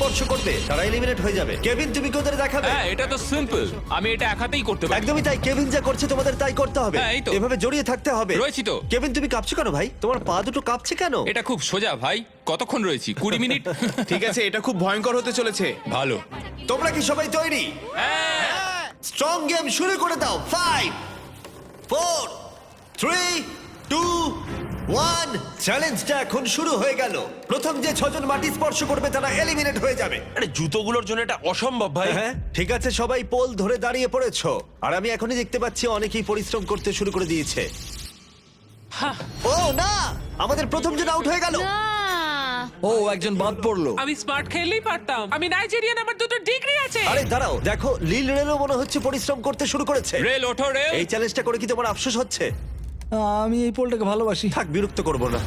স্পর্শ করবে তারা এলিমিনেট হয়ে যাবে। কেভিন, তুমি কি ওদের দেখাবে? হ্যাঁ, এটা তো সিম্পল। আমি এটা এক হাতেই করতে পারি। একদমই তাই, কেভিন যা করছে তোমাদের তাই করতে হবে। হ্যাঁ, এই তো। এভাবে জড়িয়ে থাকতে হবে। রয়েছি তো। কেভিন, তুমি কাঁপছো কেন ভাই? তোমার পা দুটো কাঁপছে কেন? এটা খুব সোজা ভাই। কতক্ষণ রয়েছি? 20 মিনিট। ঠিক আছে, এটা খুব ভয়ঙ্কর হতে চলেছে। ভালো। তোমরা কি সবাই তৈরি? হ্যাঁ। স্ট্রং গেম শুরু করে দাও। 5 4 3 2 1 চ্যালেঞ্জটা এখন শুরু হয়ে গেল। প্রথম যে 6 জন মাটি স্পর্শ করবে তারা এলিমিনেট হয়ে যাবে। আরে জুতোগুলোর জন্য এটা অসম্ভব ভাই। হ্যাঁ, ঠিক আছে, সবাই পোল ধরে দাঁড়িয়ে পড়েছো। আর আমি এখনই দেখতে পাচ্ছি অনেকেই পরিশ্রম করতে শুরু করে দিয়েছে। ও না, আমাদের প্রথম জন আউট হয়ে গেল। ও একজন বাদ পড়লো। আমি স্মার্ট খেললেই পারতাম। আমি নাইজেরিয়ান, আমার দুটো ডিগ্রি আছে। আরে দাঁড়াও, দেখো লিল রেলও মনে হচ্ছে পরিশ্রম করতে শুরু করেছে। রেল ওঠো, রেল। এই চ্যালেঞ্জটা করে কি তোমার আফসোস হচ্ছে? আমি এই পোলটাকে ভালোবাসি। থাক, বিরক্ত করবো না।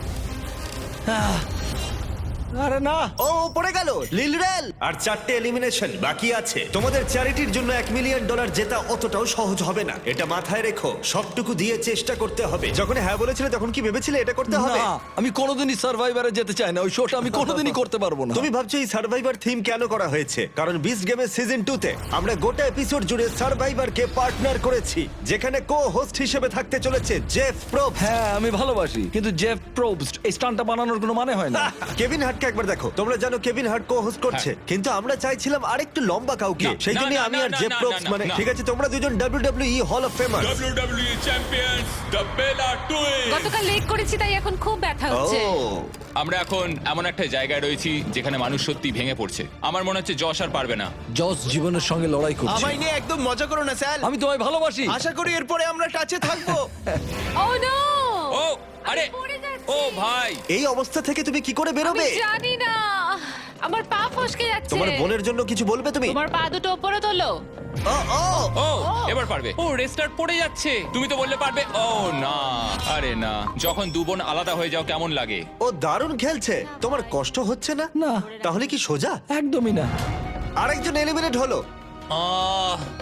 আরে না, ও পড়ে গেল লিল রেল। আর 4টে এলিমিনেশন বাকি আছে। তোমাদের চ্যারিটির জন্য $1 মিলিয়ন জেতা অতটাও সহজ হবে না, এটা মাথায় রেখো। সবটুকু দিয়ে চেষ্টা করতে হবে। যখন হ্যাঁ বলেছিলে তখন কি ভেবেছিলে এটা করতে হবে? না, আমি কোনোদিনই সার্ভাইভারে যেতে চাই না। ওই শোটা আমি কোনোদিনই করতে পারবো না। তুমি ভাবছো এই সার্ভাইভার থিম কেন করা হয়েছে? কারণ বিস্ট গেমের সিজন 2 তে আমরা গোটা এপিসোড জুড়ে সার্ভাইভারকে পার্টনার করেছি, যেখানে কো হোস্ট হিসেবে থাকতে চলেছে জেফ প্রোব। হ্যাঁ, আমি ভালোবাসি, কিন্তু জেফ প্রোবস্ট এই স্টান্টটা বানানোর কোনো মানে হয় না। কেভিন হার্টকে একবার দেখো। তোমরা জানো কেভিন হার্ট কো হোস্ট করছে, কিন্তু আমরা চাইছিলাম আরেকটু লম্বা কাউকে। সেই জন্য না, আমি না, আর না, জেফ না, প্রোবস না, মানে না। ঠিক আছে, তোমরা দুজন WWE hall of famer. WWE champions the Bella Twins. গতকাল লেট করেছি তাই এখন খুব ব্যথা হচ্ছে। আমরা এখন এমন একটা জায়গায় রয়েছি যেখানে মানুষ সত্যি ভেঙে পড়ছে। আমার মনে হচ্ছে যশ আর পারবে না। জস জীবনের সঙ্গে লড়াই করছে। আমায় নিয়ে একদম মজা করো না স্যার। আমি তোমায় ভালোবাসি। আশা করি এরপরে আমরা টাচে থাকবো। ও নো! ও আরে, পড়ে যাচ্ছি। ও ভাই। এই অবস্থা থেকে তুমি কি করে আমি বেরোবে? জানি না, আমার পা ফসকে যাচ্ছে। তোমার বোনের জন্য কিছু বলবে তুমি? তোমার পা দুটো উপরে তোলো। ও ও ও এবার পারবে। ও রেস্টার্ট পড়ে যাচ্ছে। তুমি তো বললে পারবে। ও না, আরে না। যখন দু বোন আলাদা হয়ে যাও কেমন লাগে? ও দারুণ খেলছে। তোমার কষ্ট হচ্ছে না? না, তাহলে কি সোজা? একদমই না। আরেকজন এলিমিনেট হলো।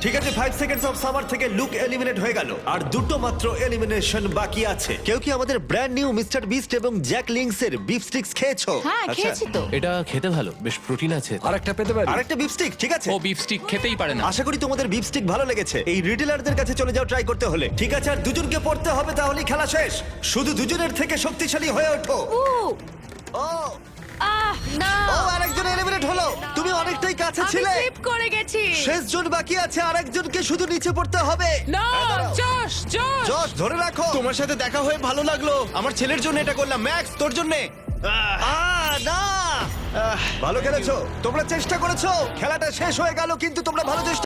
ঠিক আছে, 5 সেকেন্ডস অফ সামার থেকে লুক এলিমিনেট হয়ে গেল। আর দুটো মাত্র এলিমিনেশন বাকি আছে। কেউ কি আমাদের ব্র্যান্ড নিউ মিস্টার বিস্ট এবং জ্যাক লিংসের বিফ স্টিক্স খেয়েছো? হ্যাঁ, খেয়েছি তো। এটা খেতে ভালো, বেশ প্রোটিন আছে। আরেকটা পেতে পারি? আরেকটা বিফ স্টিক, ঠিক আছে। ও বিফ স্টিক খেতেই পারে না। আশা করি তোমাদের বিফ স্টিক ভালো লেগেছে। এই রিটেলারদের কাছে চলে যাও ট্রাই করতে হলে। ঠিক আছে, আর দুজনকে পড়তে হবে, তাহলেই খেলা শেষ। শুধু দুজনের থেকে শক্তিশালী হয়ে ওঠো। উ, ও না। ও আরেকজন এলিমিনেট হলো। তুমি অনেকটাই কাছে আমি ছিলে। স্লিপ করে গেছি। শেষ জন বাকি আছে, আরেকজনকে শুধু নিচে পড়তে হবে। না, হ্যাঁ, দাঁড়াও। Josh, Josh. জশ, ধরে রাখো। তোমার সাথে দেখা হয়ে ভালো লাগলো। আমার ছেলের জন্য এটা করলাম। ম্যাক্স, তোর জন্য। না, ভালো খেলেছো, তোমরা চেষ্টা করেছো। খেলাটা শেষ হয়ে গেল, কিন্তু তোমরা ভালো চেষ্টা